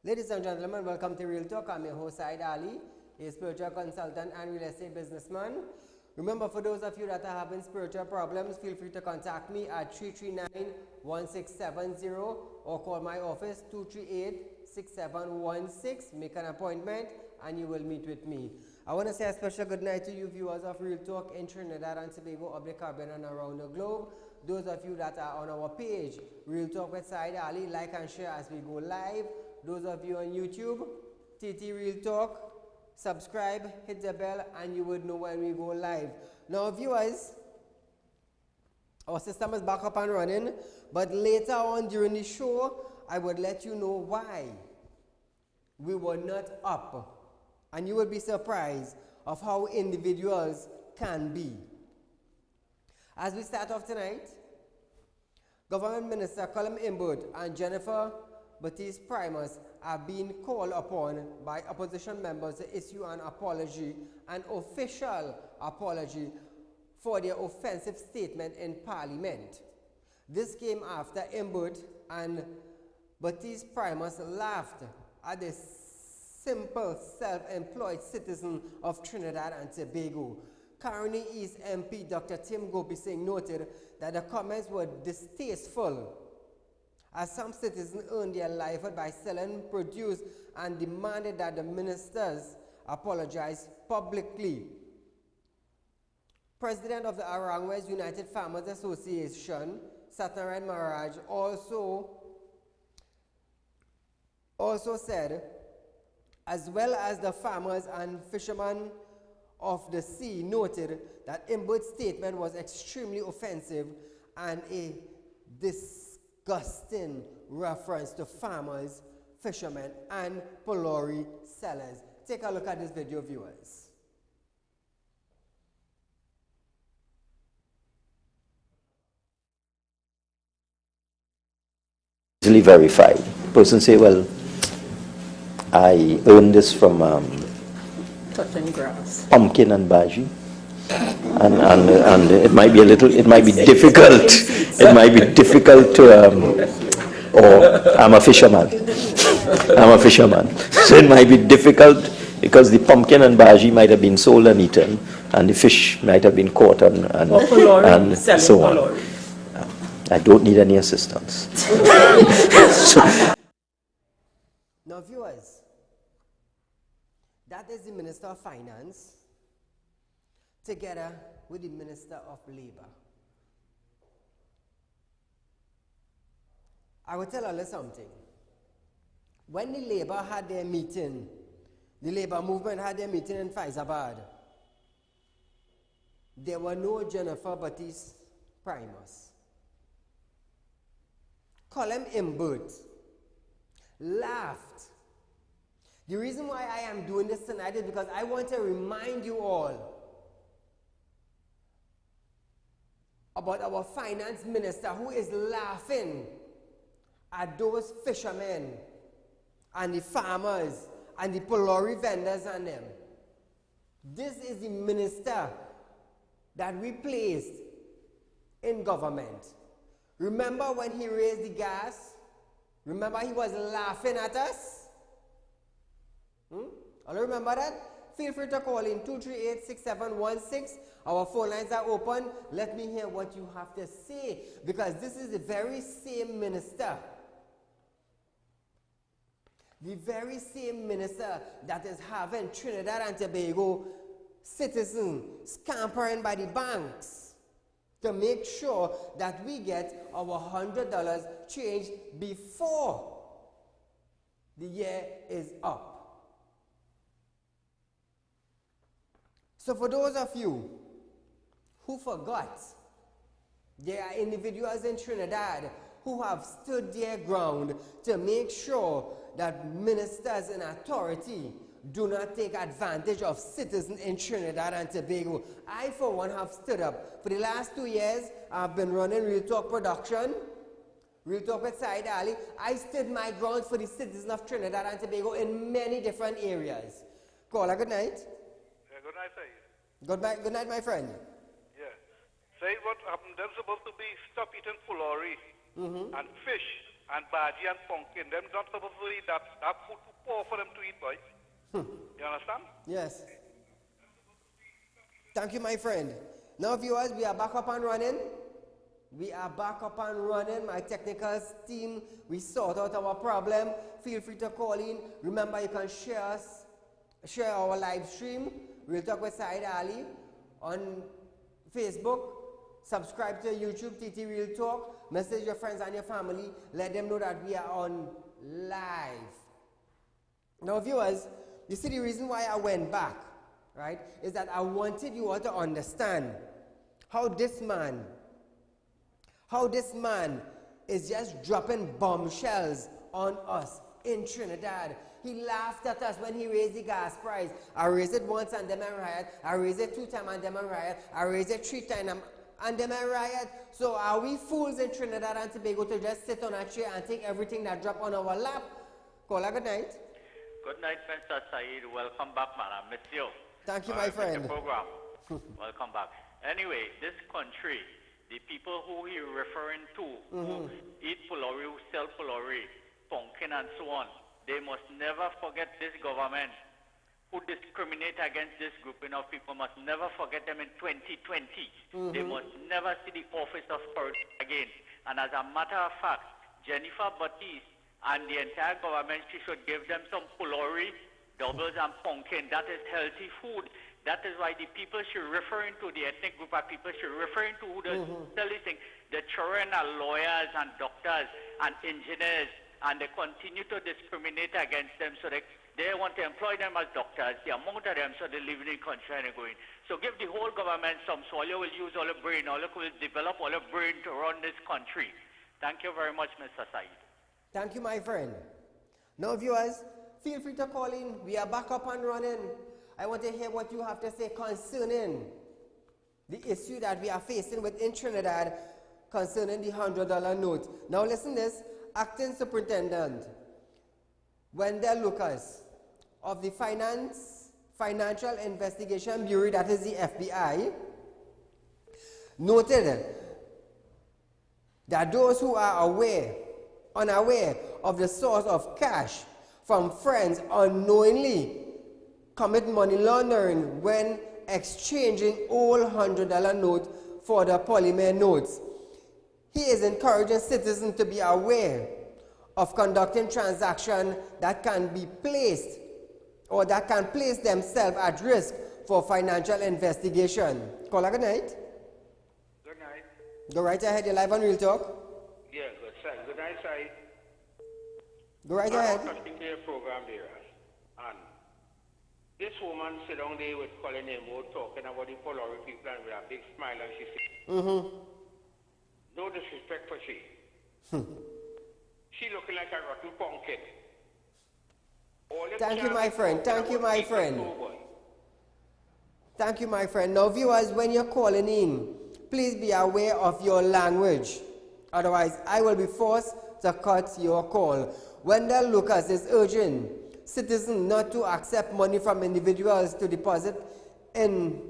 Ladies and gentlemen, welcome to Real Talk. I'm your host, Saieed Ali, a spiritual consultant and real estate businessman. Remember, for those of you that are having spiritual problems, feel free to contact me at 339-1670 or call my office 238-6716. Make an appointment and you will meet with me. I want to say a special good night to you viewers of Real Talk in Trinidad and Tobago, of the Caribbean and around the globe. Those of you that are on our page, Real Talk with Saieed Ali, like and share as we go live. Those of you on YouTube, TT Real Talk, subscribe, hit the bell, and you would know when we go live. Now, viewers, our system is back up and running, but later on during the show, I would let you know why we were not up. And you will be surprised of how individuals can be. As we start off tonight, Government Minister Colin Imbert and Jennifer Baptiste Primus are being called upon by opposition members to issue an apology, an official apology, for their offensive statement in Parliament. This came after Imbert and Baptiste Primus laughed at the simple self-employed citizen of Trinidad and Tobago. Caroni East MP Dr. Tim Gopi Singh noted that the comments were distasteful, as some citizens earned their livelihood by selling produce, and demanded that the ministers apologize publicly. President of the Arangwes United Farmers Association, Satnarayan Maharaj, also said, as well as the farmers and fishermen of the sea, noted that Imbert's statement was extremely offensive and a disgusting reference to farmers, fishermen, and Polori sellers. Take a look at this video, viewers. Easily verified. Person say, well, I earned this from touching grass, pumpkin and bhaji, and it might be difficult. It might be difficult to, or I'm a fisherman. So it might be difficult because the pumpkin and bhaji might have been sold and eaten, and the fish might have been caught and so on. I don't need any assistance. Now, viewers, that is the Minister of Finance together with the Minister of Labor. I will tell you something. When the Labor had their meeting, the Labor movement had their meeting in Faizabad, there were no Jennifer Baptiste Primus. Colin Imbert laughed. The reason why I am doing this tonight is because I want to remind you all about our finance minister who is laughing at those fishermen and the farmers and the Polori vendors and them. This is the minister that we placed in government. Remember when he raised the gas? Remember he was laughing at us? All remember that? Feel free to call in 238-6716. Our phone lines are open. Let me hear what you have to say, because this is the very same minister. The very same minister that is having Trinidad and Tobago citizens scampering by the banks to make sure that we get our $100 changed before the year is up. So for those of you who forgot, there are individuals in Trinidad who have stood their ground to make sure that ministers in authority do not take advantage of citizens in Trinidad and Tobago. I, for one, have stood up. For the last 2 years, I've been running Real Talk production, Real Talk with Saieed Ali. I stood my ground for the citizens of Trinidad and Tobago in many different areas. Caller, good night. Good night, Saeed. Good night, my friend. Yeah. Saeed, what happened? They're supposed to be stop eating Polori and fish and Baji and Pumpkin, them not supposed to eat that. That food too poor for them to eat, boy. You understand? Yes. Thank you, my friend. Now, viewers, we are back up and running. We are back up and running. My technical team, we sort out our problem. Feel free to call in. Remember, you can share our live stream, Real Talk with Saieed Ali, on Facebook. Subscribe to YouTube, TT Real Talk. Message your friends and your family. Let them know that we are on live. Now, viewers, you see the reason why I went back, right, is that I wanted you all to understand how this man is just dropping bombshells on us in Trinidad. He laughed at us when he raised the gas price. I raised it once and them a riot. I raised it 2 times and them a riot. I raised it 3 times and them a riot. So are we fools in Trinidad and Tobago to just sit on a chair and take everything that drop on our lap? Caller, good night. Good night, Mr. Saeed. Welcome back, man. I miss you. Thank you, my friend. The program. Welcome back. Anyway, this country, the people who you're referring to, who eat pulori, who sell pulori, pumpkin and so on, they must never forget this government who discriminate against this grouping of people, must never forget them in 2020. They must never see the office of spirit again. And as a matter of fact, Jennifer Batiste and the entire government, she should give them some pulori, doubles and pumpkin. That is healthy food. That is why the people she's referring to, the ethnic group of people she's referring to who does sell these things, the children are lawyers and doctors and engineers, and they continue to discriminate against them, so they want to employ them as doctors, the amount of them, so they live in the country and they're going. So give the whole government some, so all you will use all the brain, all you will develop all the brain to run this country. Thank you very much, Mr. Saeed. Thank you, my friend. Now, viewers, feel free to call in. We are back up and running. I want to hear what you have to say concerning the issue that we are facing within Trinidad concerning the $100 note. Now, listen this. Acting Superintendent Wendell Lucas of the Financial Investigation Bureau, that is the FBI, noted that those who are unaware of the source of cash from friends unknowingly commit money laundering when exchanging old $100 notes for the polymer notes. He is encouraging citizens to be aware of conducting transactions that can be placed or that can place themselves at risk for financial investigation. Caller, good night. Good night. Go right ahead, you're live on Real Talk. Yeah, good night, Saeed. Go right ahead. I'm watching their program there, and this woman sit down there with Colin Emo talking about the Polari people and with a big smile, and she said, no disrespect for she. She looking like a rotten pumpkin. Thank you, my friend. Thank you, my friend. Thank you, my friend. Now, viewers, when you're calling in, please be aware of your language. Otherwise, I will be forced to cut your call. Wendell Lucas is urging citizens not to accept money from individuals to deposit in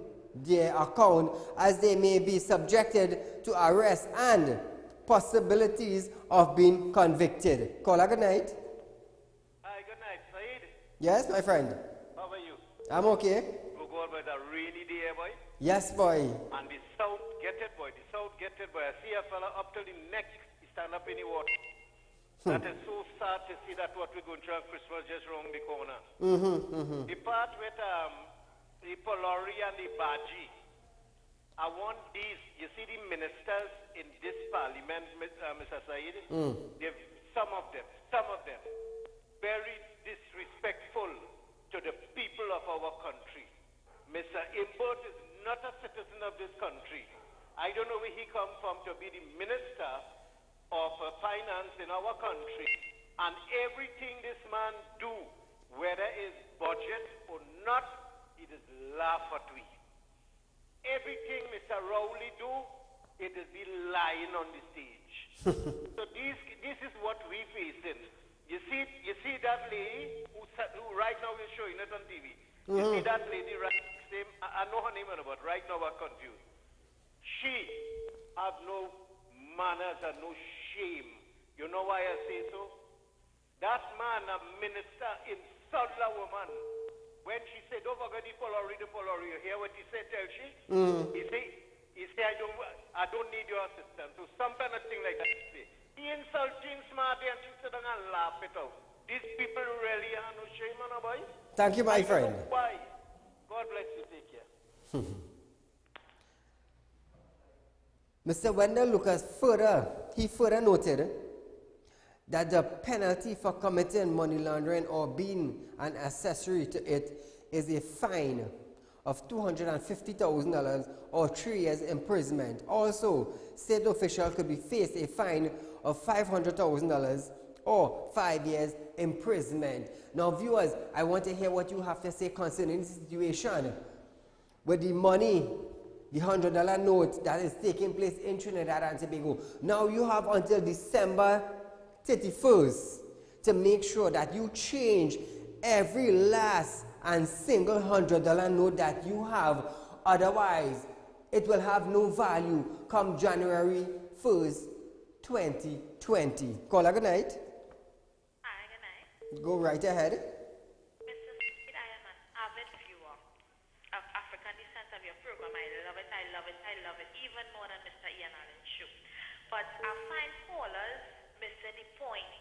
their account, as they may be subjected to arrest and possibilities of being convicted. Caller, good night. Hi, good night, Saeed. Yes, my friend. How are you? I'm okay. We go by the rainy day, boy. Yes, boy. And the south get it, boy. The south get it, boy. I see a fella up till the neck, he stand up in the water. That is so sad to see that what we're going through at Christmas just around the corner. The part with the Polari and the Baji, I want these, you see the ministers in this parliament, Mr. Saeed, some of them, very disrespectful to the people of our country. Mr. Imbert is not a citizen of this country. I don't know where he come from to be the minister of finance in our country. And everything this man do, whether it's budget or not, it is laugh at we. Everything Mr. Rowley do, it is be lying on the stage. So this is what we facing. You see that lady who right now we're showing it on TV. You see that lady right same, I know her name, but right now I'm confused. She have no manners and no shame You know why I say so? That man, a minister, insulted a woman. When she said, don't forget the Polori, you hear what he said, tell she? He said, I don't need your assistance. So some kind of thing like that. He insulting Smarty and she said, I'm going to laugh it out. These people really are no shame on a boy. Thank you, my friend. Why? God bless you. Take care. Mr. Wendell Lucas further noted that the penalty for committing money laundering or being an accessory to it is a fine of $250,000 or 3 years imprisonment. Also, state official could be faced a fine of $500,000 or 5 years imprisonment. Now, viewers, I want to hear what you have to say concerning the situation with the money, the $100 note that is taking place in Trinidad and Tobago. Now, you have until December 31st to make sure that you change every last and single $100 note that you have. Otherwise, it will have no value come January 1st, 2020. Caller, good night. Hi, good night. Go right ahead. Mr. Saieed, I am an avid viewer of African descent of your program. I love it, I love it, I love it, even more than Mr. Ian Allen's show. But I find callers missing the point.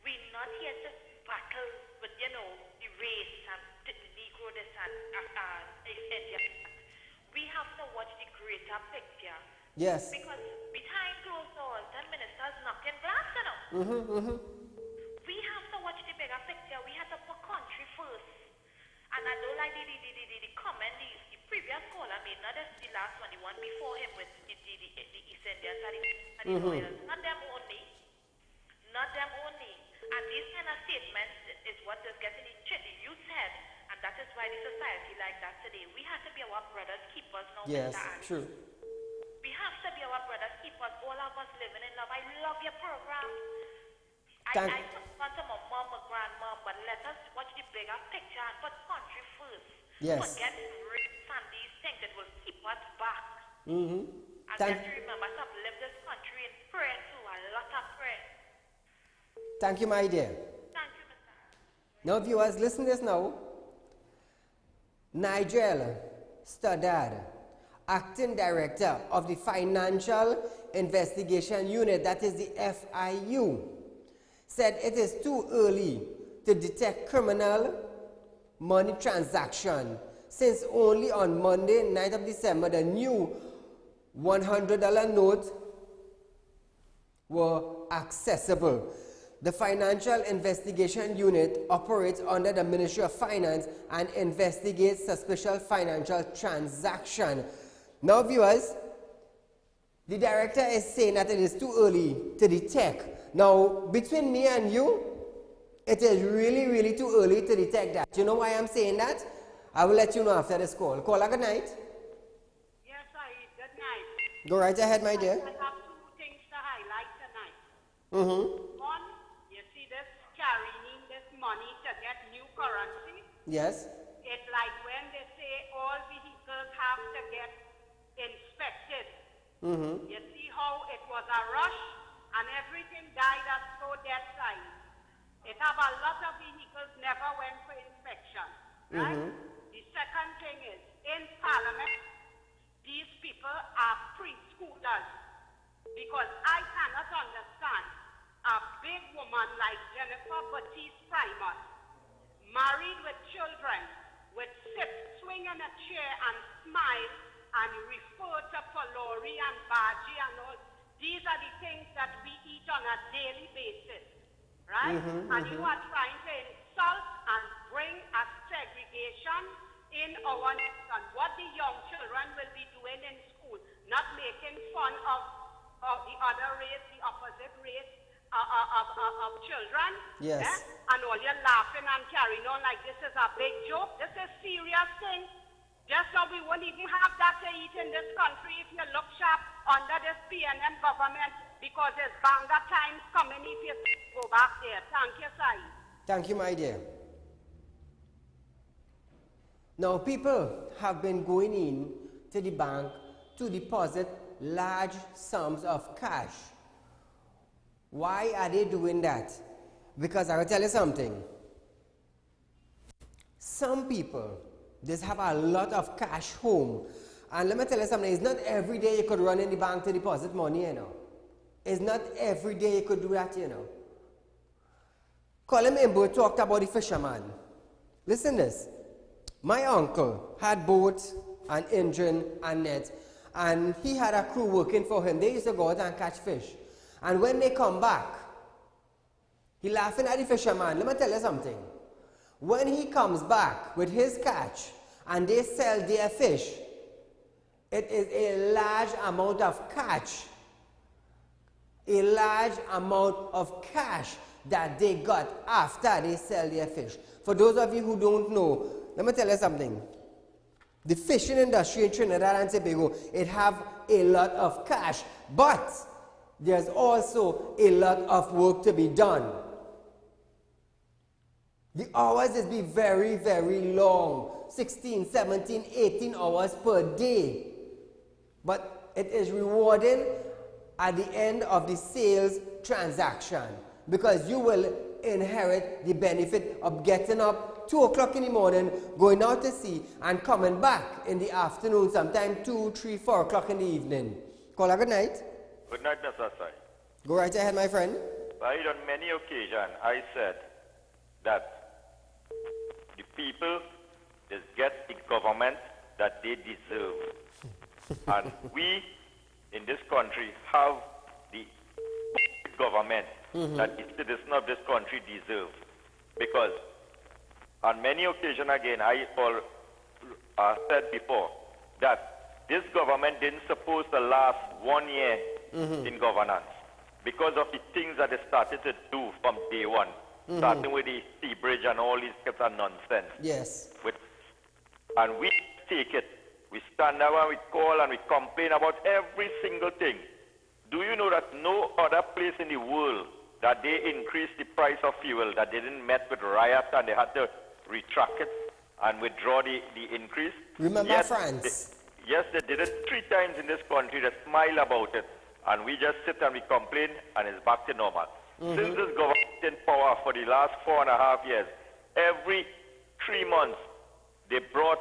We're not here to battle with, the race and the Negro this and India. We have to watch the greater picture. Yes. Because behind closed doors, the minister's knocking glass, We have to watch the bigger picture. We have to put country first. And I don't like the comment the previous caller made, not the last one, the one before him with the East Indians and the lawyers. Not them only. Not them only. And these kind of statements is what is getting into the youth's head. And that is why the society like that today. We have to be our brothers' keepers now. Yes, Mr. Ali. true. We have to be our brothers' keepers. All of us living in love. I love your program. I want to my mom, my grandma, but let us watch the bigger picture and put country first. Yes. Forget race and these things that will keep us back. And Thank let's remember to live this country in prayer too. A lot of prayer. Thank you, my dear. Thank you, Mr. Now, viewers, listen to this now. Nigel Stoddard, acting director of the Financial Investigation Unit, that is the FIU, said it is too early to detect criminal money transaction since only on Monday, 9th of December, the new $100 note were accessible. The Financial Investigation Unit operates under the Ministry of Finance and investigates suspicious financial transaction. Now, viewers, the director is saying that it is too early to detect. Now, between me and you, it is really, really too early to detect that. You know why I'm saying that? I will let you know after this call. Caller, good night. Yes, Saeed, good night. Go right ahead, my dear. I have two things to highlight tonight. One, you see this carrying this money to get new currency. Yes. It's like when they say all vehicles have to get inspected. You see how it was a rush and everything died at slow death time. It have a lot of vehicles never went for inspection, right? The second thing is, in Parliament, these people are preschoolers. Because I cannot understand a big woman like Jennifer Baptiste Primus, married with children, would sit, swing in a chair and smile and refer to Polori and Baji and all. These are the things that we eat on a daily basis, right? And you are trying to insult and bring a segregation in our nation. What the young children will be doing in school, not making fun of the other race, the opposite race of children. Yes. And all you're laughing and carrying on like this is a big joke. This is serious thing. Just so we won't even have that to eat in this country if you look sharp under this PNM government, because there's banga times coming if you go back there. Thank you, Saeed. Thank you, my dear. Now, people have been going in to the bank to deposit large sums of cash. Why are they doing that? Because I will tell you something. Some people just have a lot of cash home. And let me tell you something, it's not every day you could run in the bank to deposit money, you know. It's not every day you could do that, you know. Colin Imbo talked about the fisherman. Listen this. My uncle had boat and engine and net, and he had a crew working for him. They used to go out and catch fish. And when they come back, he laughing at the fisherman. Let me tell you something. When he comes back with his catch and they sell their fish, it is a large amount of catch. A large amount of cash that they got after they sell their fish. For those of you who don't know, let me tell you something. The fishing industry in Trinidad and Tobago, it have a lot of cash, but there's also a lot of work to be done. The hours is be very, very long. 16, 17, 18 hours per day. But it is rewarding at the end of the sales transaction, because you will inherit the benefit of getting up 2 o'clock in the morning, going out to sea, and coming back in the afternoon, sometime 2, 3, 4 o'clock in the evening. Caller, good night. Good night, Mr. Sai. Go right ahead, my friend. Said, on many occasions, I said that the people just get the government that they deserve. And we, in this country, have the government that the citizens of this country deserve. Because on many occasions, again, I said before that this government didn't suppose to last 1 year in governance because of the things that they started to do from day one, starting with the sea bridge and all these kinds of nonsense. Yes. And we take it. We stand up and we call and we complain about every single thing. Do you know that no other place in the world that they increased the price of fuel, that they didn't met with riots and they had to retract it and withdraw the increase? Remember France? Yes, they did it 3 times in this country. They smile about it. And we just sit and we complain and it's back to normal. Since this government in power for the last 4.5 years, every 3 months they brought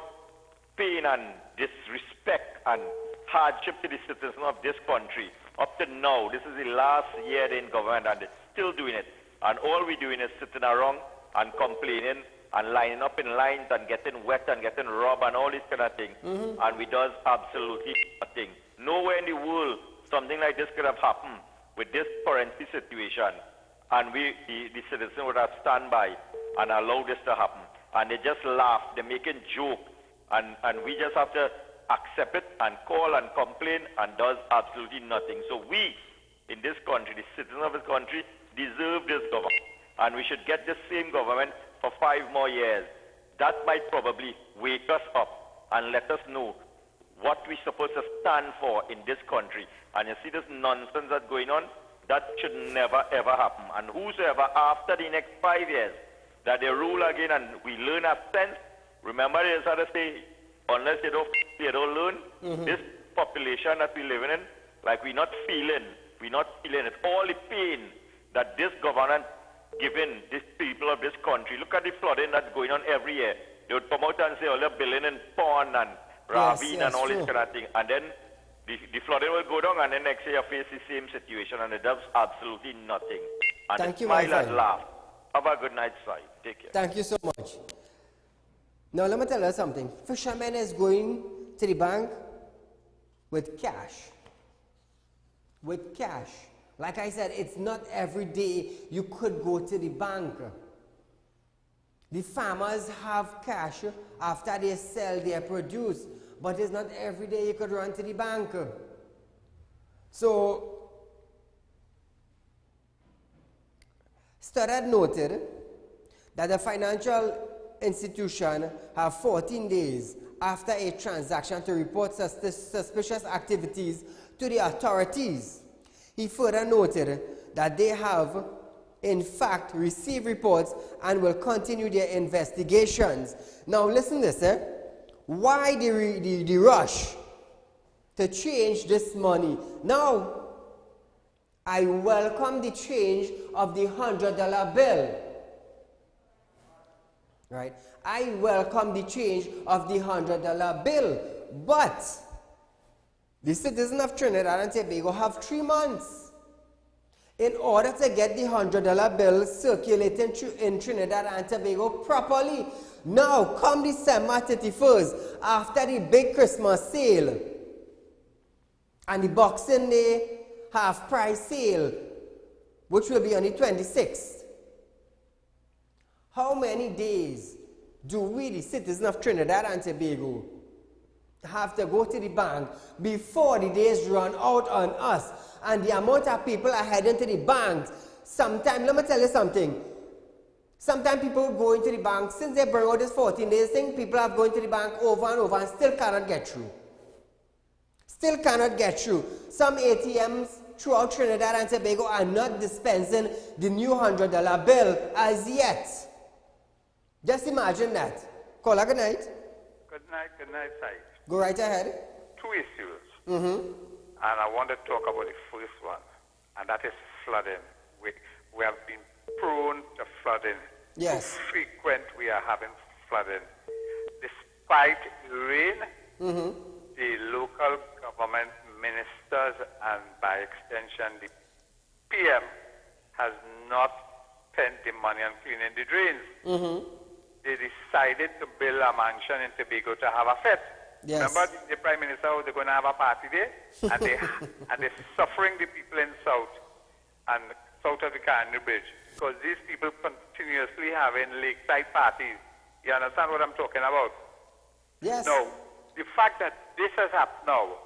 pain and disrespect and hardship to the citizens of this country. Up to now, this is the last year they're in government and they're still doing it. And all we're doing is sitting around and complaining and lining up in lines and getting wet and getting robbed and all this kind of thing. And we does absolutely nothing. Nowhere in the world something like this could have happened with this currency situation. And we, the citizens would have stand by and allow this to happen. And they just laugh, they're making joke. And we just have to accept it and call and complain and does absolutely nothing. So we, in this country, the citizens of this country, deserve this government. And we should get the same government for 5 more years. That might probably wake us up and let us know what we're supposed to stand for in this country. And you see this nonsense that's going on, that should never ever happen. And whosoever after the next 5 years that they rule again and we learn our sense, remember they just had to say, unless they don't learn, this population that we're living in, like we're not feeling it. All the pain that this government giving these people of this country. Look at the flooding that's going on every year. They would come out and say, oh, they're building in pond and ravine and all this kind of thing. And then the flooding will go down and then next year you face the same situation and it does absolutely nothing. And Thank you, smile my and friend. laugh. Have a good night, Sai. Take care. Thank you so much. Now let me tell you something. Fisherman is going to the bank with cash. With cash. Like I said, it's not every day you could go to the bank. The farmers have cash after they sell their produce, but it's not every day you could run to the bank. So, Stoddard noted that the financial institution have 14 days after a transaction to report suspicious activities to the authorities. He further noted that they have, in fact, received reports and will continue their investigations. Now, listen to this. Why the rush to change this money? Now, I welcome the change of the $100 bill. Right? I welcome the change of the $100 bill. But the citizens of Trinidad and Tobago have 3 months in order to get the $100 bill circulating in Trinidad and Tobago properly. Now, come December 31st, after the big Christmas sale and the Boxing Day half-price sale, which will be on the 26th, how many days do we, the citizens of Trinidad and Tobago, have to go to the bank before the days run out on us? And the amount of people are heading to the bank, sometimes, let me tell you something, sometimes people go into the bank, since they bring out this 14 days thing, people have gone to the bank over and over and still cannot get through. Still cannot get through. Some ATMs throughout Trinidad and Tobago are not dispensing the new $100 bill as yet. Just imagine that. Caller, good night. Good night, Said. Go right ahead. 2 issues. And I want to talk about the first one, and that is flooding. We have been prone to flooding. Yes. So frequent we are having flooding. Despite the rain, the local government ministers and by extension the PM has not spent the money on cleaning the drains. They decided to build a mansion in Tobago to have a fete. Yes. Remember the Prime Minister, they're going to have a party there? And they're suffering the people in South and south of the Canada Bridge because these people continuously having lakeside parties. You understand what I'm talking about? Yes. No. The fact that this has happened now,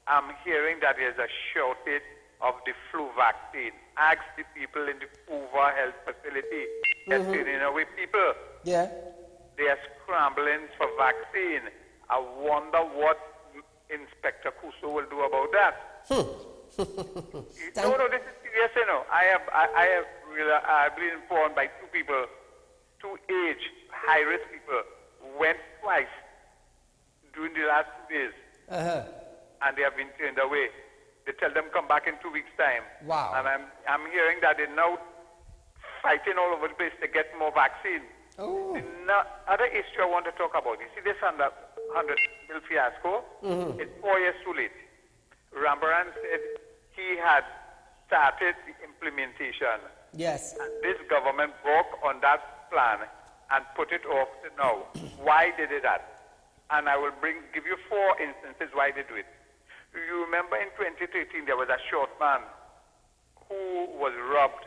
I'm hearing that there's a shortage of the flu vaccine. Ask the people in the Hoover Health Facility. They're turning away people. Yeah. They are scrambling for vaccine. I wonder what Inspector Kuso will do about that. No, this is serious, you know. I've been informed by 2 people, 2 age, high-risk people, went twice during the last 2 days. And they have been turned away. They tell them come back in 2 weeks' time. Wow. And I'm hearing that they're now fighting all over the place to get more vaccine. Oh. The other issue I want to talk about, you see this $100 bill fiasco? It's 4 years too late. Rambaran said he had started the implementation. Yes. And this government broke on that plan and put it off to now. Why did they that? And I will give you 4 instances why they do it. You remember in 2013 there was a short man who was robbed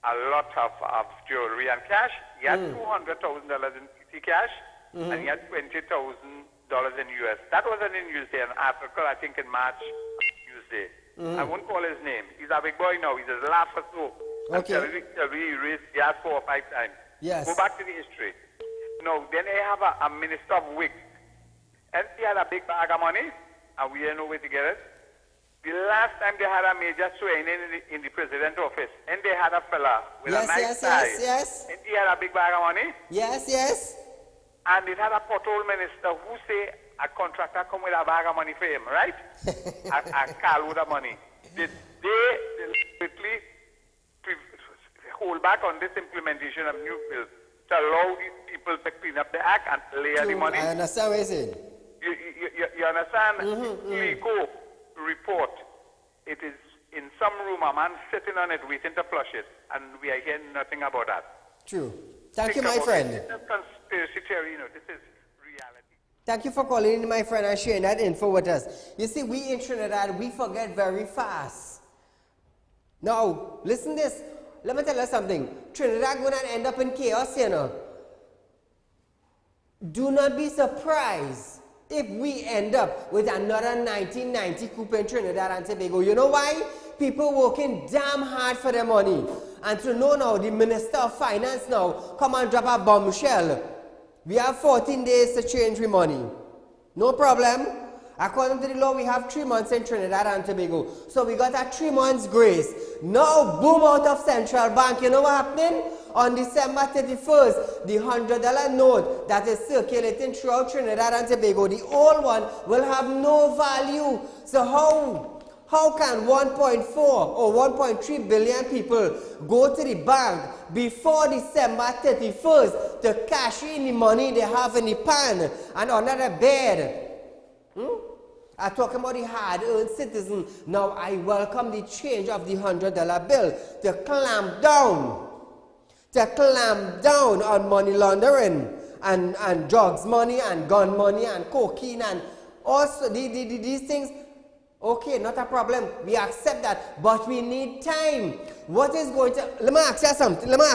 a lot of jewelry and cash. He had $200,000 in PT cash and he had $20,000 in US. That wasn't in Newsday, an article I think in March Newsday. I won't call his name. He's a big boy now. He's a laugh or so. Okay. He asked 4 or 5 times. Yes. Go back to the history. No, then they have a minister of wigs. And he had a big bag of money, and we didn't know where to get it. The last time they had a major swearing in the president's office, and they had a fella with a nice tie. Yes. And he had a big bag of money. Yes. And it had a pothole minister who say a contractor come with a bag of money for him, right? a car with the money. Did they deliberately hold back on this implementation of new bills to allow these people to clean up the act and layer the money? I understand what you're saying. You understand? Legal report. It is in some room, a man sitting on it waiting to flush it, and we are hearing nothing about that. True. Thank you, my friend. This is conspiracy theory, this is reality. Thank you for calling in, my friend, and sharing that info with us. You see, we in Trinidad, we forget very fast. Now, listen this. Let me tell you something. Trinidad going to end up in chaos, you know. Do not be surprised if we end up with another 1990 coup in Trinidad and Tobago. You know why? People working damn hard for their money. And to know now, the Minister of Finance now come and drop a bombshell. We have 14 days to change the money. No problem. According to the law, we have 3 months in Trinidad and Tobago. So we got a 3 months grace. Now, boom out of Central Bank. You know what happening? On December 31st, the $100 note that is circulating throughout Trinidad and Tobago, the old one will have no value. So How can 1.4 or 1.3 billion people go to the bank before December 31st to cash in the money they have in the pan and under the bed? I'm talking about the hard-earned citizen. Now I welcome the change of the $100 bill to clamp down on money laundering and drugs money and gun money and cocaine and also these things. Okay, not a problem. We accept that, but we need time. What is going to... Let me ask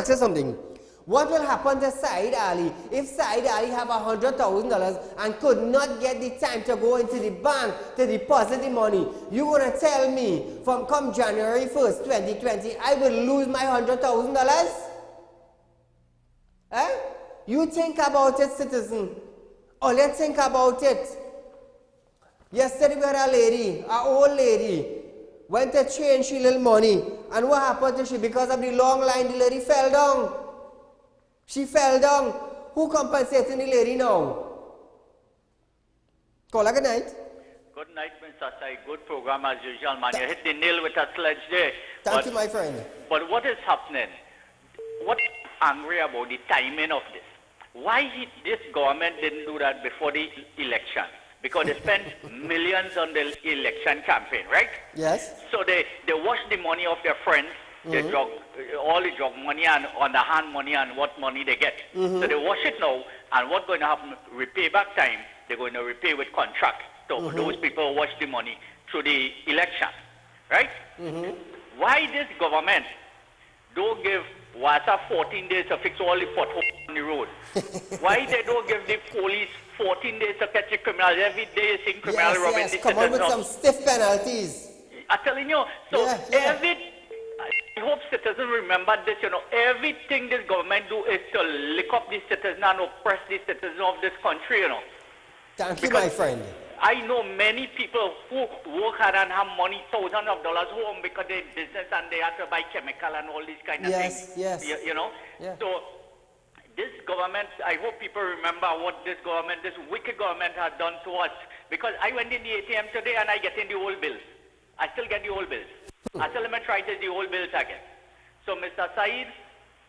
you something. What will happen to Saieed Ali if Saieed Ali have $100,000 and could not get the time to go into the bank to deposit the money? You going to tell me from come January 1st, 2020, I will lose my $100,000? Eh? You think about it, citizen. Or let's think about it. Yesterday we had a lady, an old lady, went to change her little money. And what happened to she? Because of the long line, the lady fell down. She fell down. Who compensating the lady now? Call her good night. Good night, Mr. Sai. Good program as usual, man. You hit the nail with a sledge there. Thank you, my friend. But what is happening? What I'm angry about the timing of this. Why this government didn't do that before the election? Because they spent millions on the election campaign, right? Yes. So they wash the money of their friends, all the drug money and underhand money and what money they get. So they wash it now, and what's going to happen? Repay back time, they're going to repay with contract. So those people wash the money through the election, right? Why this government don't give WASA 14 days to fix all the potholes on the road? Why they don't give the police 14 days to catch the criminals? Every day you see criminals robbing the come on with citizens. some stiff penalties. I'm telling you, so I hope citizens remember this, everything this government do is to lick up the citizens and oppress the citizens of this country, Thank you, my friend. I know many people who work hard and have money, thousands of dollars home because they're in business and they have to buy chemical and all these kind of things. Yes. So this government, I hope people remember what this wicked government has done to us. Because I went in the ATM today and I get in the old bills. I still get the old bills. I still let me try to the old bills again. So Mr. Saeed,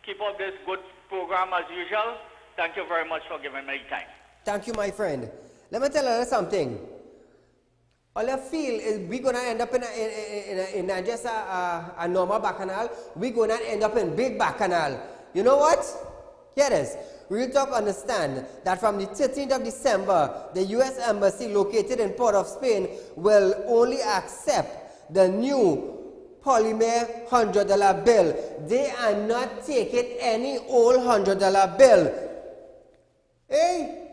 keep up this good program as usual. Thank you very much for giving me time. Thank you, my friend. Let me tell you something. All I feel is we're going to end up in just a normal bacchanal. We're going to end up in big bacchanal. You know what? Here it is. Real Talk understand that from the 13th of December, the U.S. Embassy located in Port of Spain will only accept the new polymer $100 bill. They are not taking any old $100 bill. Hey!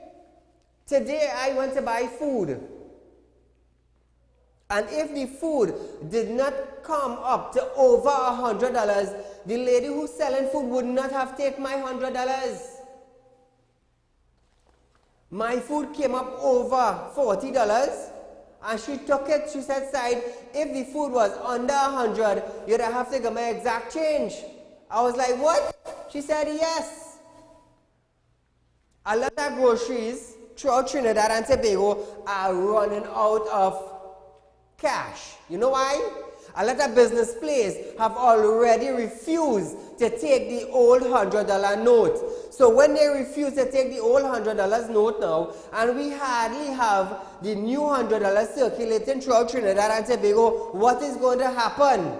Today I went to buy food, and if the food did not come up to over $100, the lady who's selling food would not have taken my $100. My food came up over $40, and she took it. She said, "Side, if the food was under 100, you'd have to give my exact change." I was like, "What?" She said, "Yes." A lot of groceries throughout Trinidad and Tobago are running out of cash. You know why? A lot of business places have already refused to take the old $100 note. So when they refuse to take the old $100 note now, and we hardly have the new $100 circulating throughout Trinidad and Tobago, what is going to happen?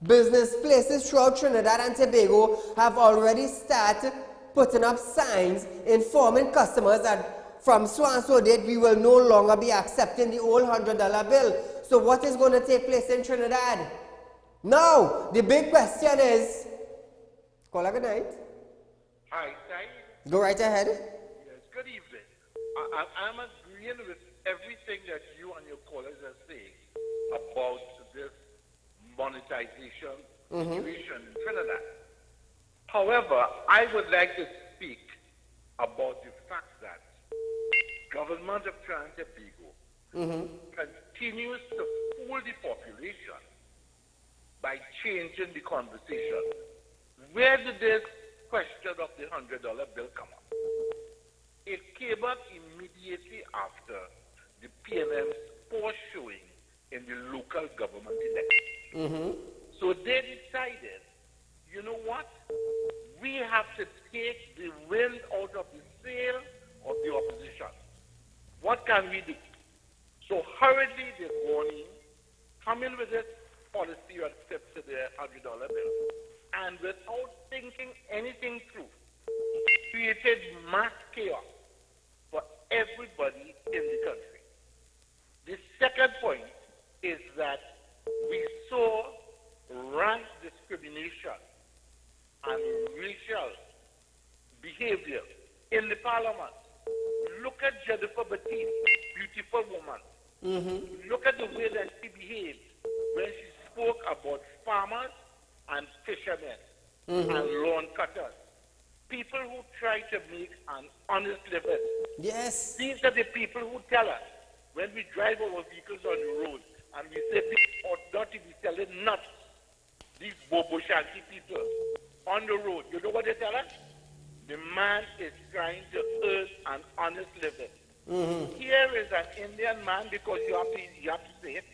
Business places throughout Trinidad and Tobago have already started putting up signs informing customers that from so and so date we will no longer be accepting the old $100 bill. So what is going to take place in Trinidad? Now, the big question is, call good night. Hi, Saeed. Go right ahead. Yes, good evening. I'm agreeing with everything that you and your callers are saying about this monetization situation in Trinidad. However, I would like to speak about the fact that government of Trinidad and Tobago continues to fool the population by changing the conversation. Where did this question of the $100 bill come up? It came up immediately after the PMM poor showing in the local government election. So they decided, you know what? We have to take the wind out of the sail of the opposition. What can we do? So hurriedly they go in, come in with this policy of steps to the $100 bill, and without thinking anything through, created mass chaos for everybody in the country. The second point is that we saw rank discrimination and racial behavior in the parliament. Look at Jennifer Batiste, beautiful woman. Look at the way that she behaved when she spoke about farmers and fishermen and lawn cutters. People who try to make an honest living. Yes. These are the people who tell us when we drive our vehicles on the road and we say people ought not to be selling nuts. These bobo shanty people on the road. You know what they tell us? The man is trying to earn an honest living. Here is an Indian man, because you have to say it,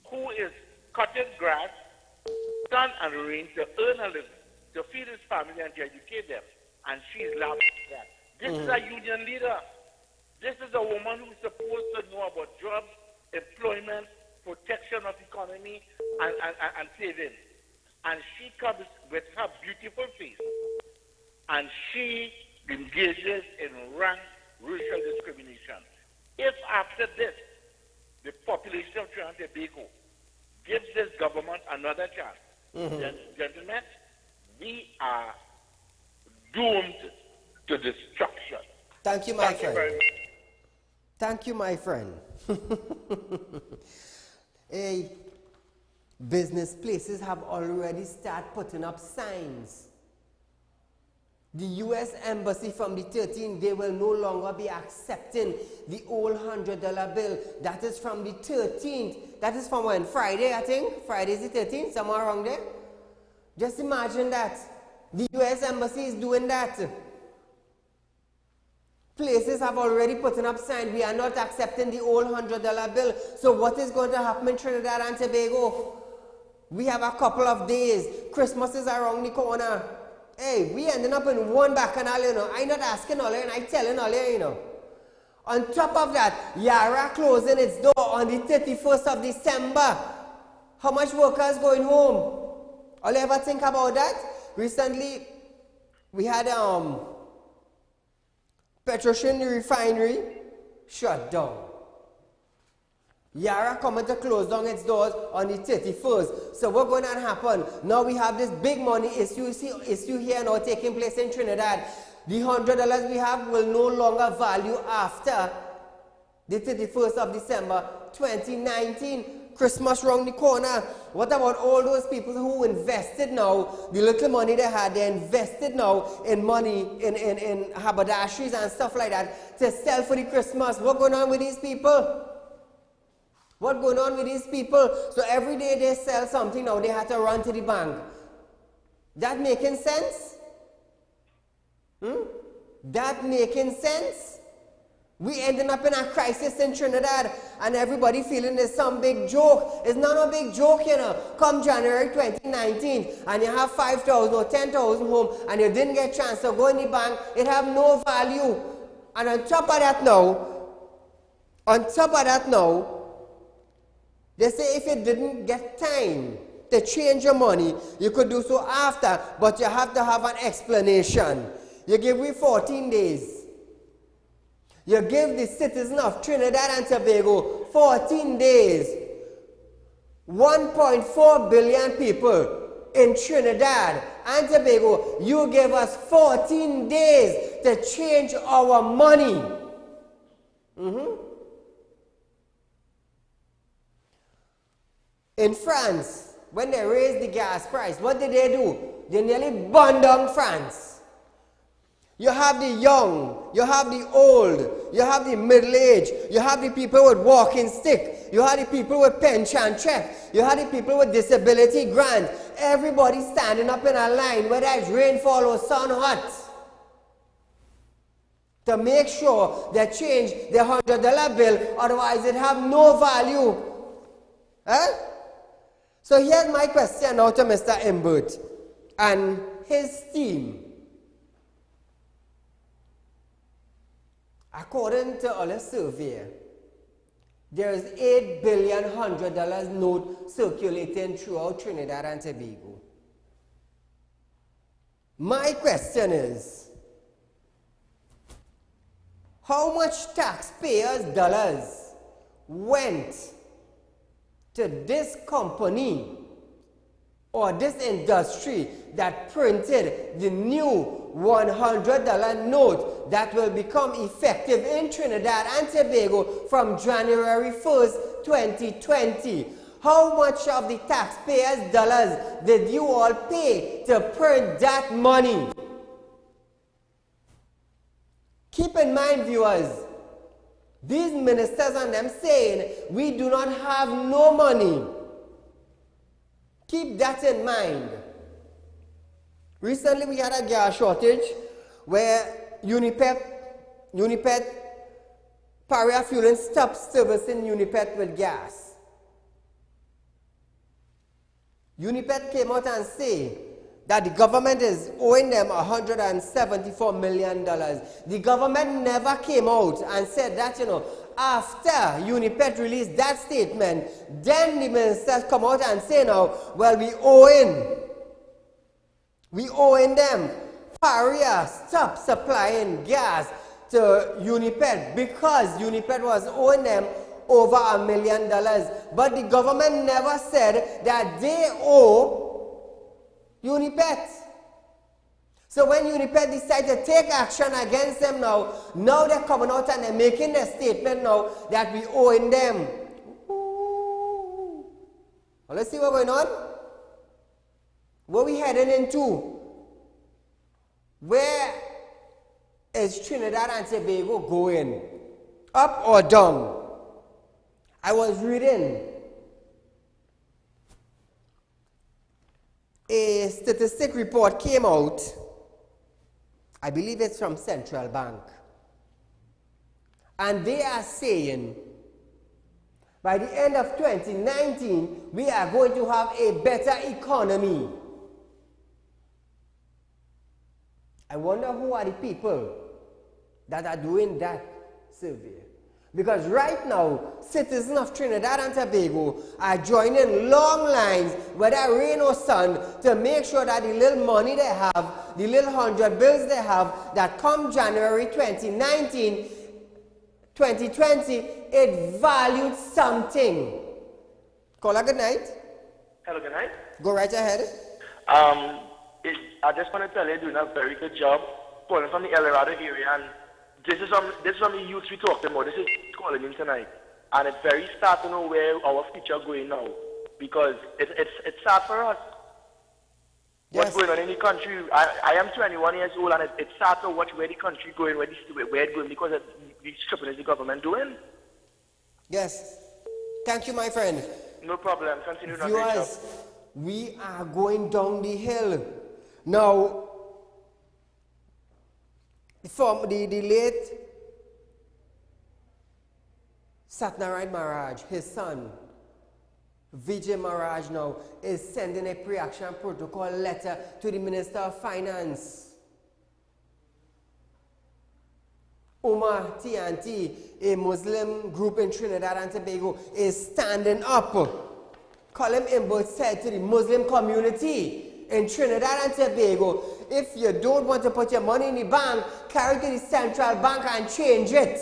who is cutting grass, sun and rain to earn a living, to feed his family and to educate them. And she's laughing at that. This is a union leader. This is a woman who's supposed to know about jobs, employment, protection of economy, and savings. And she comes with her beautiful face, and she engages in rank racial discrimination. If after this, the population of Trinidad and Tobago gives this government another chance, then, gentlemen, we are doomed to destruction. Thank you, my Thank you friend. very much. Thank you, my friend. Hey, business places have already started putting up signs. The U.S. Embassy from the 13th, they will no longer be accepting the old $100 bill. That is from the 13th. That is from when? Friday, I think? Friday is the 13th, somewhere around there. Just imagine that. The U.S. Embassy is doing that. Places have already put up signs. We are not accepting the old $100 bill. So what is going to happen in Trinidad and Tobago? We have a couple of days. Christmas is around the corner. Hey, we ending up in one bacchanal, you know. I'm not asking all and I'm telling all you know. On top of that, Yara closing its door on the 31st of December. How much workers going home? All you ever think about that? Recently, we had Petrosian refinery shut down. Yara coming to close down its doors on the 31st. So what's going to happen? Now we have this big money issue here now taking place in Trinidad. The $100 we have will no longer value after the 31st of December 2019. Christmas round the corner. What about all those people who invested now, the little money they had, they invested now in money, in haberdasheries and stuff like that to sell for the Christmas. What's going on with these people? What's going on with these people? So every day they sell something now, they have to run to the bank. That making sense? That making sense? We ending up in a crisis in Trinidad and everybody feeling it's some big joke. It's not a big joke, you know. Come January 2019 and you have 5,000 or 10,000 home and you didn't get a chance to go in the bank, it have no value. And on top of that now, they say if you didn't get time to change your money, you could do so after, but you have to have an explanation. You give me 14 days. You give the citizens of Trinidad and Tobago 14 days. 1.4 billion people in Trinidad and Tobago. You give us 14 days to change our money. In France, when they raised the gas price, what did they do? They nearly burned down France. You have the young, you have the old, you have the middle-aged, you have the people with walking stick, you have the people with pension check, you have the people with disability grant. Everybody standing up in a line, whether it's rainfall or sun hot. to make sure they change the $100 bill, otherwise it have no value. So here's my question now to Mr. Imbert and his team. According to our survey, there is $8 billion $100 note circulating throughout Trinidad and Tobago. My question is, how much taxpayers' dollars went to this company or this industry that printed the new $100 note that will become effective in Trinidad and Tobago from January 1st, 2020? How much of the taxpayers' dollars did you all pay to print that money? Keep in mind, viewers, these ministers and them saying we do not have no money. Keep that in mind. Recently we had a gas shortage where Unipet Paria Fueling stopped servicing Unipet with gas. Unipet came out and said that the government is owing them $174 million. The government never came out and said that, after Unipet released that statement, then the ministers come out and say now, well, we owing them. Paria stopped supplying gas to Unipet because Unipet was owing them over $1 million. But the government never said that they owe Unipet. So when Unipet decide to take action against them now they're coming out and they're making a statement now that we owing them. Well, let's see what's going on. What we heading into? Where is Trinidad and Tobago going? Up or down? I was reading a statistic report came out. I believe it's from Central Bank. And they are saying by the end of 2019, we are going to have a better economy. I wonder who are the people that are doing that survey. Because right now, citizens of Trinidad and Tobago are joining long lines, whether rain or sun, to make sure that the little money they have, the little 100 bills they have, that come January 2019, 2020, it valued something. Caller, good night. Hello, good night. Go right ahead. I just want to tell you, you're doing a very good job calling from the El Dorado area, and this is from the youth we talked about. This is calling in tonight, and it's very sad to know where our future going now, because it's sad for us. Yes. What's going on in the country? I am 21 years old, and it's sad to watch where the country going, where it's going, because of the stripping is the government doing. Yes. Thank you, my friend. No problem. Continue on. Viewers, we are going down the hill. Now, from the late Satnarayan Maharaj, his son, Vijay Maharaj now, is sending a pre-action protocol letter to the Minister of Finance. Umar TNT, a Muslim group in Trinidad and Tobago, is standing up. Colin Imbert said to the Muslim community in Trinidad and Tobago, if you don't want to put your money in the bank, carry it to the central bank and change it.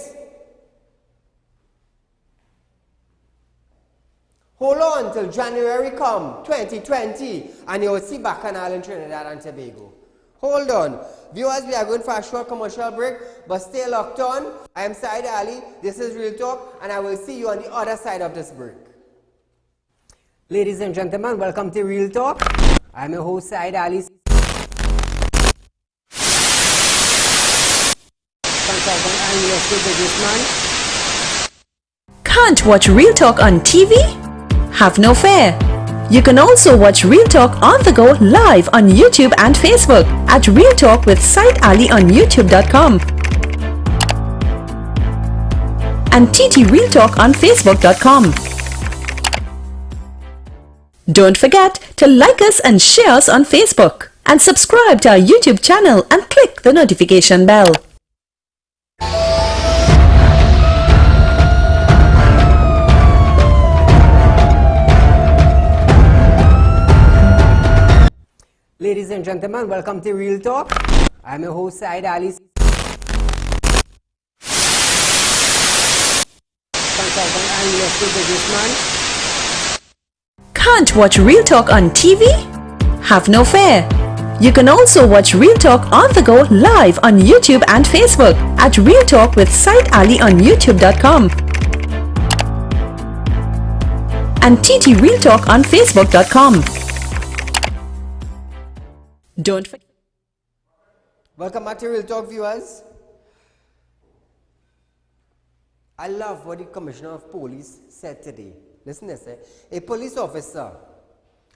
Hold on till January come, 2020, and you will see Bacchanal in Trinidad and Tobago. Hold on. Viewers, we are going for a short commercial break, but stay locked on. I am Saieed Ali, this is Real Talk, and I will see you on the other side of this break. Ladies and gentlemen, welcome to Real Talk. I am your host, Saieed Ali, consultant and real estate businessman. Can't watch Real Talk on TV? Have no fear. You can also watch Real Talk on the go live on YouTube and Facebook at Real Talk with Saieed Ali on YouTube.com. and TT Real Talk on Facebook.com. Don't forget to like us and share us on Facebook, and subscribe to our YouTube channel and click the notification bell. Ladies and gentlemen, welcome to Real Talk. I'm your host, Saieed Ali, consultant and investor businessman. Can't watch Real Talk on TV? Have no fear. You can also watch Real Talk on the go live on YouTube and Facebook at Real Talk with Saieed Ali on YouTube.com and TT Real Talk on Facebook.com. Don't forget. Welcome back to Real Talk, viewers. I love what the Commissioner of Police said today. Listen to this. A police officer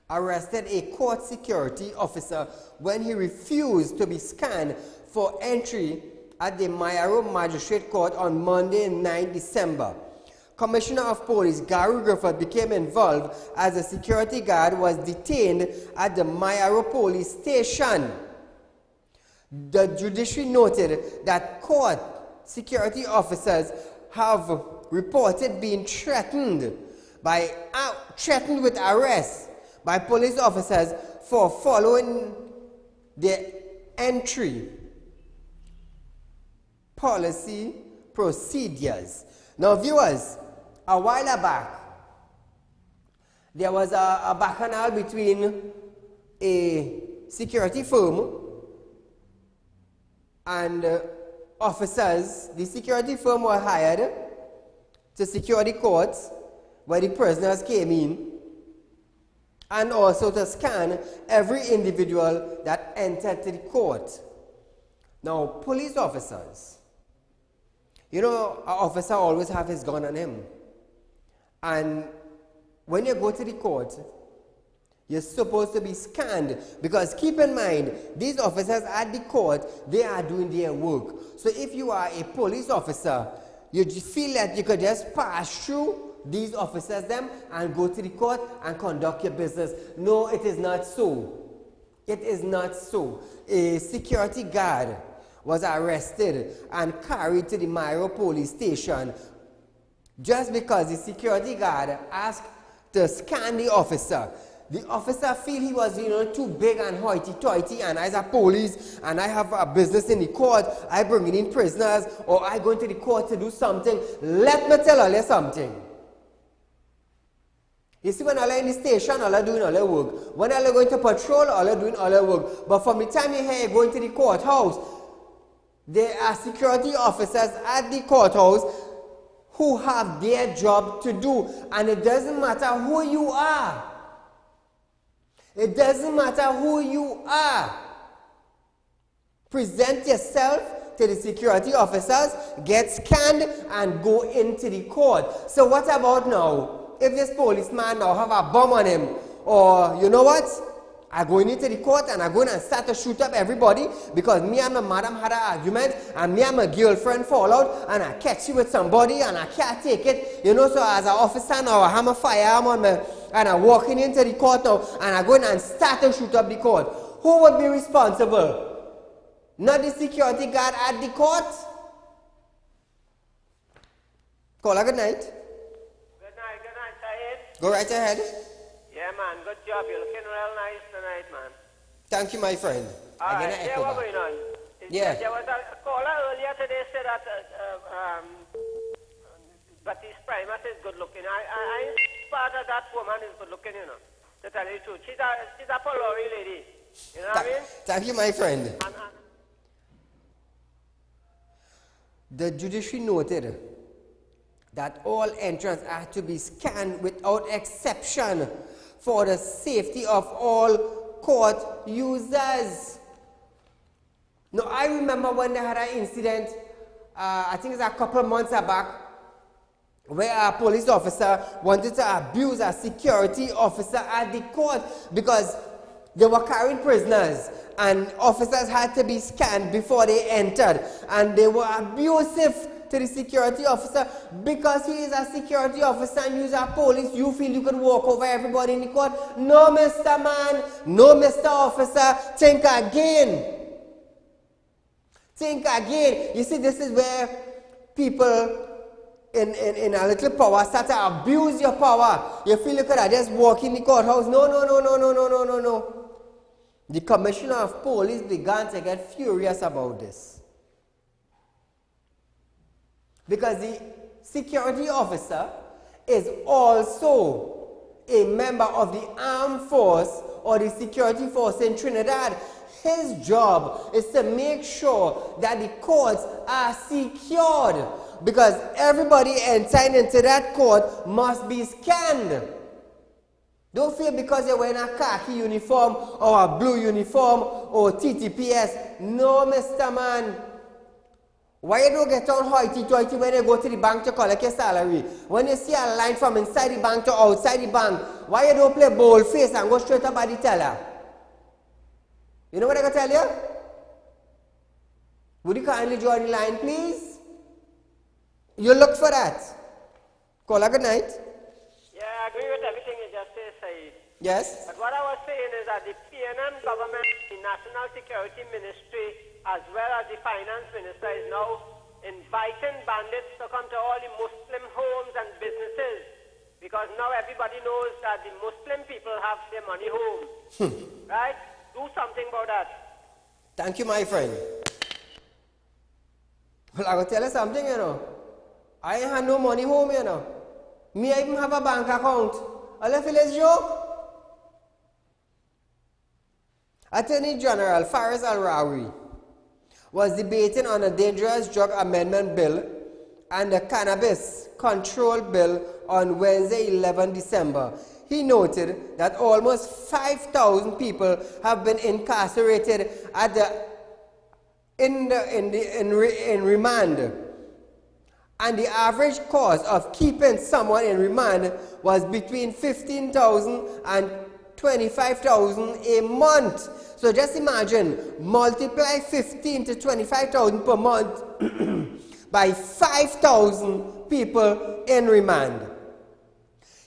arrested a court security officer when he refused to be scanned for entry at the Mayaro Magistrate Court on Monday, 9 December. Commissioner of Police Gary Griffith became involved as a security guard was detained at the Mayaro Police Station. The judiciary noted that court security officers have reported being threatened with arrest by police officers for following their entry policy procedures. Now, viewers, a while back, there was a bacchanal between a security firm and officers. The security firm were hired to secure the courts where the prisoners came in, and also to scan every individual that entered to the court. Now, police officers, you know, an officer always have his gun on him. And when you go to the court, you're supposed to be scanned, because keep in mind, these officers at the court, they are doing their work. So if you are a police officer, you feel that you could just pass through these officers them and go to the court and conduct your business. No, it is not so. It is not so. A security guard was arrested and carried to the Mayaro police station just because the security guard asked to scan the officer. The officer feel he was, too big and hoity-toity, and as a police, and I have a business in the court, I bring in prisoners, or I go into the court to do something. Let me tell you something. You see, when all are in the station, all are doing all their work. When all are going to patrol, all are doing all their work. But from the time you hear going to the courthouse, there are security officers at the courthouse who have their job to do. And it doesn't matter who you are. It doesn't matter who you are. Present yourself to the security officers, get scanned, and go into the court. So what about now? If this policeman now have a bomb on him, or you know what? I go into the court and I go in and start to shoot up everybody because me and my madam had an argument, and me and my girlfriend fall out, and I catch you with somebody and I can't take it. So as an officer now, I have a firearm on me and I'm walking into the court now and I go in and start to shoot up the court. Who would be responsible? Not the security guard at the court? Call her good night. Good night, Saieed. Go right ahead. Yeah, man, good job. You're looking real nice tonight, man. Thank you, my friend. All right, yeah, what's going on? Yeah. There was a caller earlier today said that Baptiste Primus is good looking. I part of that woman is good looking, to tell you the truth. She's a Polari lady. You know what I mean? Thank you, my friend. The judiciary noted that all entrants are to be scanned without exception for the safety of all court users. Now, I remember when they had an incident, I think it's a couple of months back, where a police officer wanted to abuse a security officer at the court because they were carrying prisoners and officers had to be scanned before they entered, and they were abusive to the security officer. Because he is a security officer and you are police, you feel you can walk over everybody in the court. No, Mr. Man. No, Mr. Officer. Think again. Think again. You see, this is where people in a little power start to abuse your power. You feel you could just walk in the courthouse. No, no, no, no, no, no, no, no, no. The commissioner of police began to get furious about this. Because the security officer is also a member of the armed force or the security force in Trinidad. His job is to make sure that the courts are secured, because everybody entering into that court must be scanned. Don't feel because you're wearing a khaki uniform or a blue uniform or TTPS. No, Mr. Man. Why you don't get on hoity-toity when you go to the bank to collect your salary? When you see a line from inside the bank to outside the bank, why you don't play bold face and go straight up by the teller? You know what I can tell you? Would you kindly draw the line, please? You look for that. Caller, good night. Yeah, I agree with everything you just said, Saeed. Yes? But what I was saying is that the PNM government, the National Security Ministry, as well as the Finance Minister, is now inviting bandits to come to all the Muslim homes and businesses, because now everybody knows that the Muslim people have their money home. Right? Do something about that. Thank you, my friend. Well, I will tell you something, you know. I ain't had no money home, you know. Me, I even have a bank account. All I feel is joke. Attorney General Faris Al-Rawi was debating on a dangerous drug amendment bill and the cannabis control bill on Wednesday, 11 December. He noted that almost 5,000 people have been incarcerated in remand, and the average cost of keeping someone in remand was between 15,000 and 25,000 a month. So just imagine, multiply 15 to 25,000 per month by 5,000 people in remand.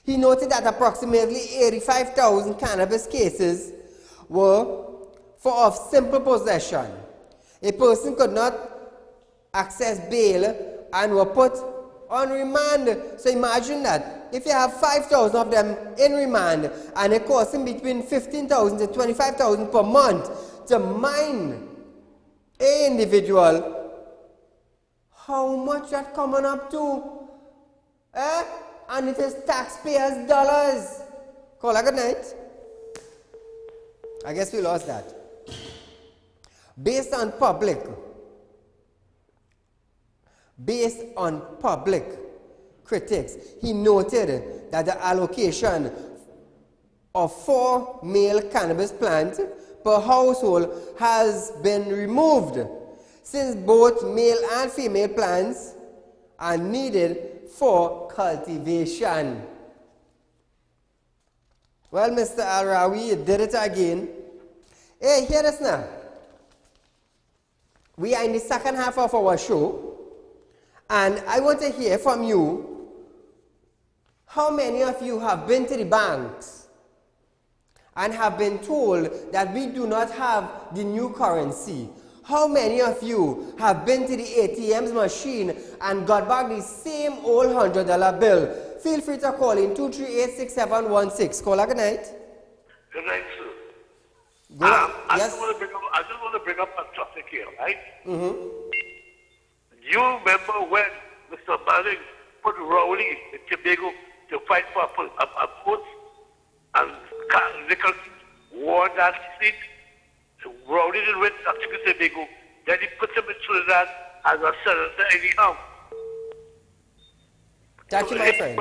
He noted that approximately 85,000 cannabis cases were of simple possession. A person could not access bail and were put on remand. So imagine that. If you have 5,000 of them in remand and it costs him between 15,000 to 25,000 per month to mine an individual, how much that coming up to? And it is taxpayers' dollars. Caller, good night. I guess we lost that. Based on public critics, he noted that the allocation of 4 male cannabis plants per household has been removed, since both male and female plants are needed for cultivation. Well, Mr. Al-Rawi, you did it again. Hey, hear this now. We are in the second half of our show, and I want to hear from you. How many of you have been to the banks and have been told that we do not have the new currency? How many of you have been to the ATM's machine and got back the same old $100 bill? Feel free to call in 238-6716. Caller, good night. Good night, sir. I just want to bring up a topic here, right? You remember when Mr. Manning put Rowley in Tobago to fight for a vote, and Nichols won that seat? Rowley didn't win Tobago. Then he put him in Trinidad as a senator anyhow. Thank you, my friend.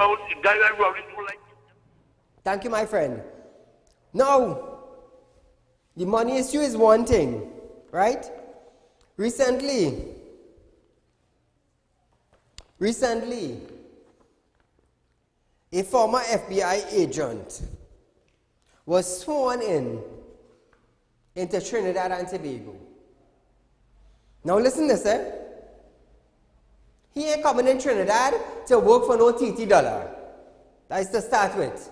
Thank you, my friend. Now, the money issue is one thing, right? Recently, a former FBI agent was sworn into Trinidad and Tobago. Now listen to this, He ain't coming in Trinidad to work for no TT dollar. That's to start with.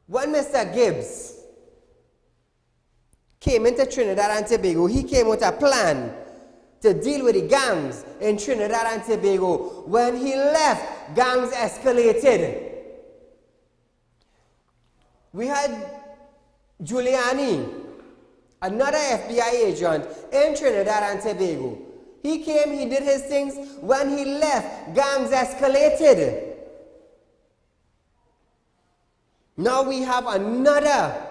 When Mr. Gibbs came into Trinidad and Tobago, he came with a plan to deal with the gangs in Trinidad and Tobago. When he left, gangs escalated. We had Giuliani, another FBI agent in Trinidad and Tobago. He came, he did his things. When he left, gangs escalated. Now we have another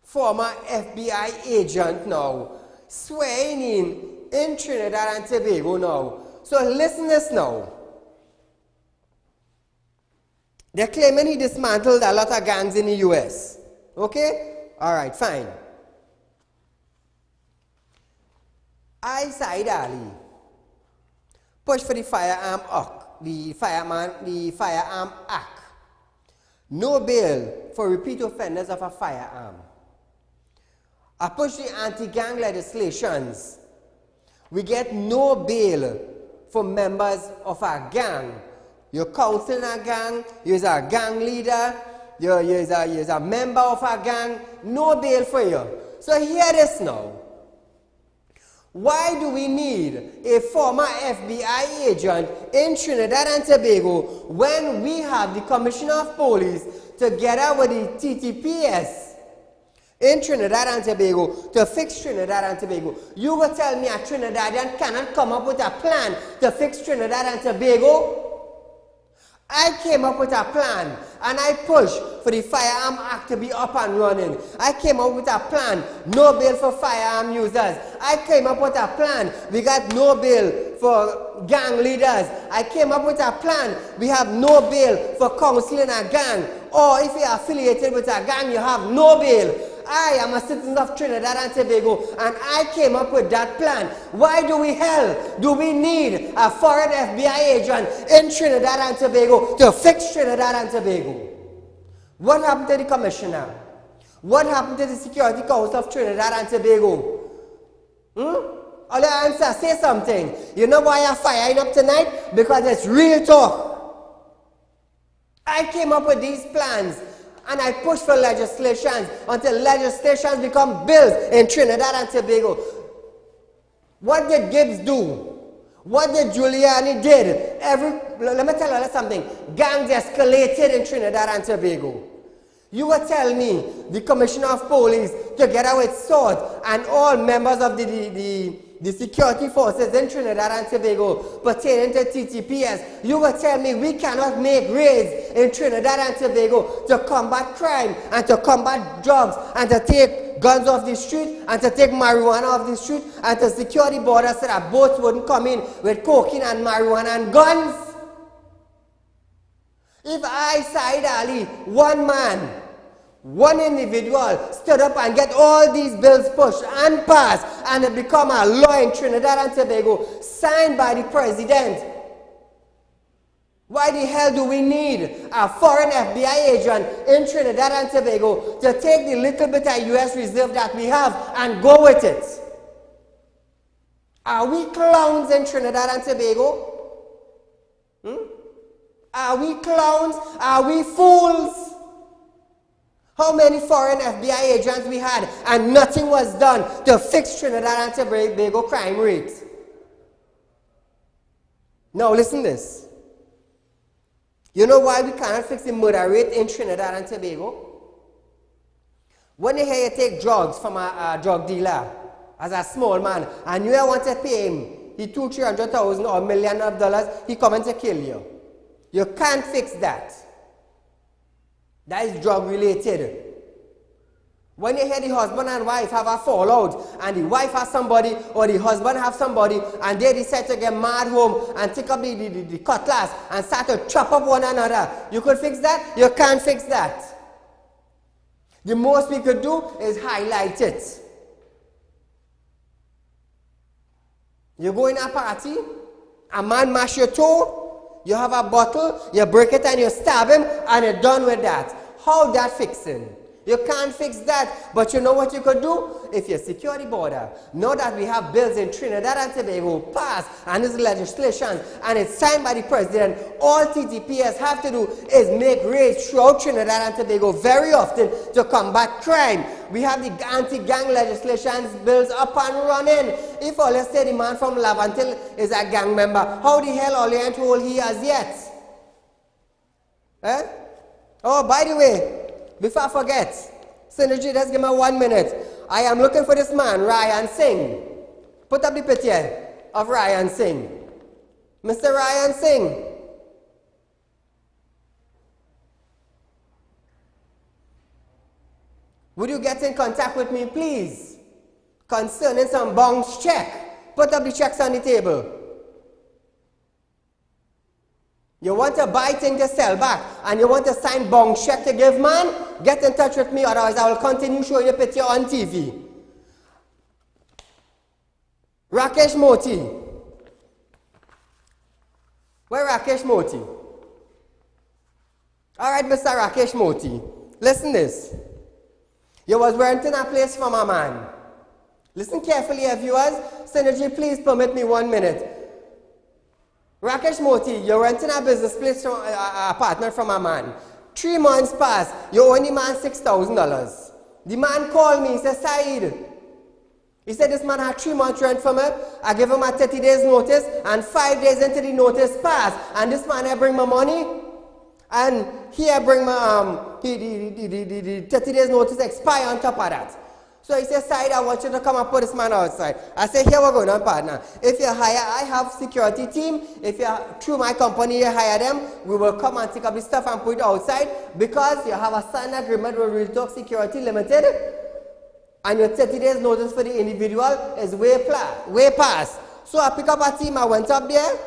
former FBI agent now swearing in Trinidad and Tobago now. So listen this now. They're claiming he dismantled a lot of gangs in the US. Okay? Alright, fine. Saieed Ali pushed for the Firearm Act. No bail for repeat offenders of a firearm. I pushed the anti-gang legislations. We get no bail for members of a gang. You're counseling a gang, you're a gang leader, you're a member of a gang, no bail for you. So hear this now. Why do we need a former FBI agent in Trinidad and Tobago when we have the Commissioner of Police together with the TTPS in Trinidad and Tobago to fix Trinidad and Tobago? You will tell me a Trinidadian cannot come up with a plan to fix Trinidad and Tobago? I came up with a plan and I pushed for the Firearm Act to be up and running. I came up with a plan, no bail for firearm users. I came up with a plan, we got no bail for gang leaders. I came up with a plan, we have no bail for counseling a gang. Or if you are affiliated with a gang, you have no bail. I am a citizen of Trinidad and Tobago and I came up with that plan. Why do we need a foreign FBI agent in Trinidad and Tobago to fix Trinidad and Tobago? What happened to the commissioner? What happened to the Security Council of Trinidad and Tobago? All the answer, say something. You know why I'm firing up tonight? Because it's real talk. I came up with these plans. And I push for legislations until legislations become bills in Trinidad and Tobago. What did Gibbs do? What did Giuliani did? Let me tell you something. Gangs escalated in Trinidad and Tobago. You will tell me the Commissioner of Police, together with SWORD and all members of the security forces in Trinidad and Tobago pertaining to TTPS, you will tell me we cannot make raids in Trinidad and Tobago to combat crime and to combat drugs and to take guns off the street and to take marijuana off the street and to secure the border so that boats wouldn't come in with cocaine and marijuana and guns. If I, Saieed Ali, one man, one individual stood up and get all these bills pushed and passed and it become a law in Trinidad and Tobago signed by the president, why the hell do we need a foreign FBI agent in Trinidad and Tobago to take the little bit of US reserve that we have and go with it? Are we clowns in Trinidad and Tobago? Are we clowns? Are we fools? How many foreign FBI agents we had and nothing was done to fix Trinidad and Tobago crime rate? Now listen this. You know why we cannot fix the murder rate in Trinidad and Tobago? When you hear you take drugs from a drug dealer as a small man and you want to pay him the $200,000, $300,000 or $1 million, he coming to kill you. You can't fix that. That is drug related. When you hear the husband and wife have a fallout and the wife has somebody or the husband have somebody and they decide to get mad home and take up the cutlass and start to chop up one another, you could fix that? You can't fix that. The most we could do is highlight it. You go in a party, a man mash your toe, you have a bottle, you break it and you stab him and you're done with that. How that fixing? You can't fix that. But you know what you could do? If you secure the border, know that we have bills in Trinidad and Tobago passed, and this legislation, and it's signed by the president, all TTPS have to do is make raids throughout Trinidad and Tobago very often to combat crime. We have the anti-gang legislations bills up and running. If all let's say the man from Lavantil is a gang member, how the hell all ain't told he has yet? Eh? Oh, by the way, before I forget, Synergy, just give me 1 minute. I am looking for this man, Ryan Singh. Put up the picture of Ryan Singh. Mr. Ryan Singh. Would you get in contact with me, please? Concerning some bounce check. Put up the checks on the table. You want to buy things to sell back, and you want to sign bong check to give man? Get in touch with me, otherwise I will continue showing you a picture on TV. Rakesh Moti. Where Rakesh Moti? Alright, Mr. Rakesh Moti. Listen this. You was renting a place from a man. Listen carefully, viewers. Synergy, please permit me 1 minute. Rakesh Moti, you're renting a business place from a apartment from a man. 3 months pass, you owe the man $6,000. The man called me, he said, Saeed. He said this man had 3 months rent from him. I give him a 30 days notice, and 5 days into the notice passed, and this man here bring my money, and here bring my the 30 days notice expire on top of that. So he said, Saeed, I want you to come and put this man outside. I said, here we're going on, partner. If you hire, I have security team. If you through my company, you hire them, we will come and take up the stuff and put it outside, because you have a signed agreement with Real Talk Security Limited, and your 30 days notice for the individual is way past. So I pick up a team, I went up there.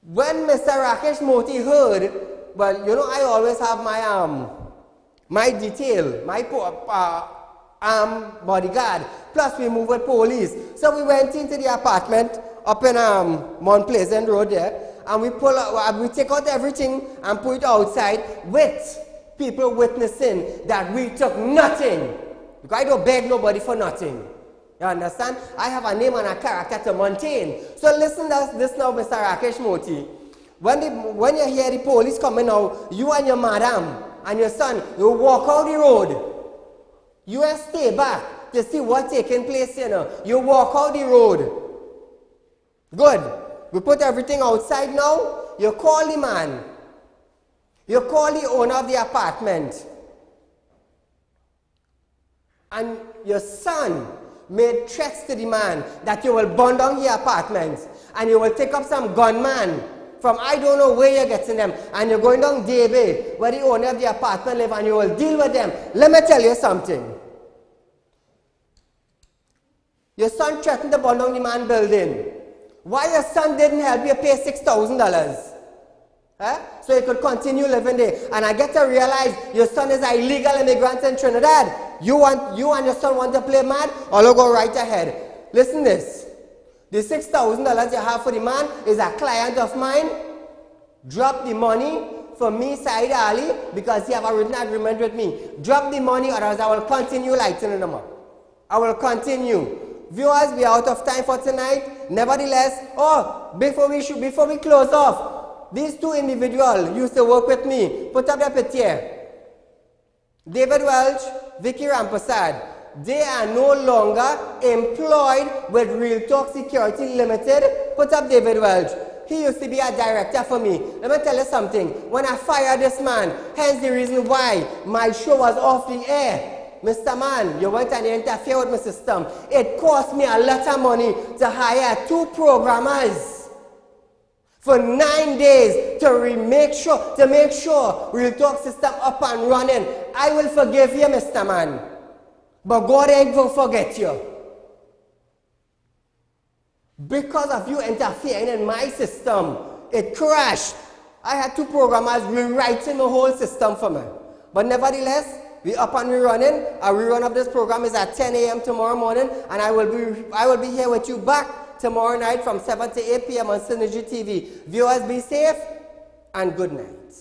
When Mr. Rakesh Moti heard, well, you know, I always have my detail, my bodyguard, plus we move with police. So we went into the apartment up in Mount Pleasant Road there, and we take out everything and put it outside with people witnessing that we took nothing. Because I don't beg nobody for nothing. You understand? I have a name and a character to maintain. So listen to this now, Mr. Rakesh Moti. When you hear the police coming out, you and your madam and your son, you walk out the road. You stay back to see what's taking place, you know. You walk out the road. Good. We put everything outside now. You call the man. You call the owner of the apartment. And your son made threats to the man that you will burn down the apartment, and you will take up some gunman from I don't know where you're getting them, and you're going down David, where the owner of the apartment lives, and you will deal with them. Let me tell you something. Your son threatened to burn down the man building. Why your son didn't help you pay $6,000? So you could continue living there. And I get to realize your son is an illegal immigrant in Trinidad. You and your son want to play mad? Or you go right ahead. Listen this. The $6,000 you have for the man is a client of mine. Drop the money for me, Saieed Ali, because he have a written agreement with me. Drop the money, or else I will continue lighting them up. I will continue. Viewers, we are out of time for tonight. Nevertheless, before we close off, these two individuals used to work with me. Put up their picture. David Welch, Vicky Rampasad. They are no longer employed with Real Talk Security Limited. Put up David Welch. He used to be a director for me. Let me tell you something. When I fired this man, hence the reason why my show was off the air. Mr. Man, you went and interfered with my system. It cost me a lot of money to hire 2 programmers for 9 days to make sure Real Talk system up and running. I will forgive you, Mr. Man, but God ain't gonna forget you. Because of you interfering in my system, it crashed. I had 2 programmers rewriting the whole system for me. But nevertheless, we up and we running. Our rerun of this program is at 10 a.m. tomorrow morning, and I will be here with you back tomorrow night from 7 to 8 p.m. on Synergy TV. Viewers, be safe and good night.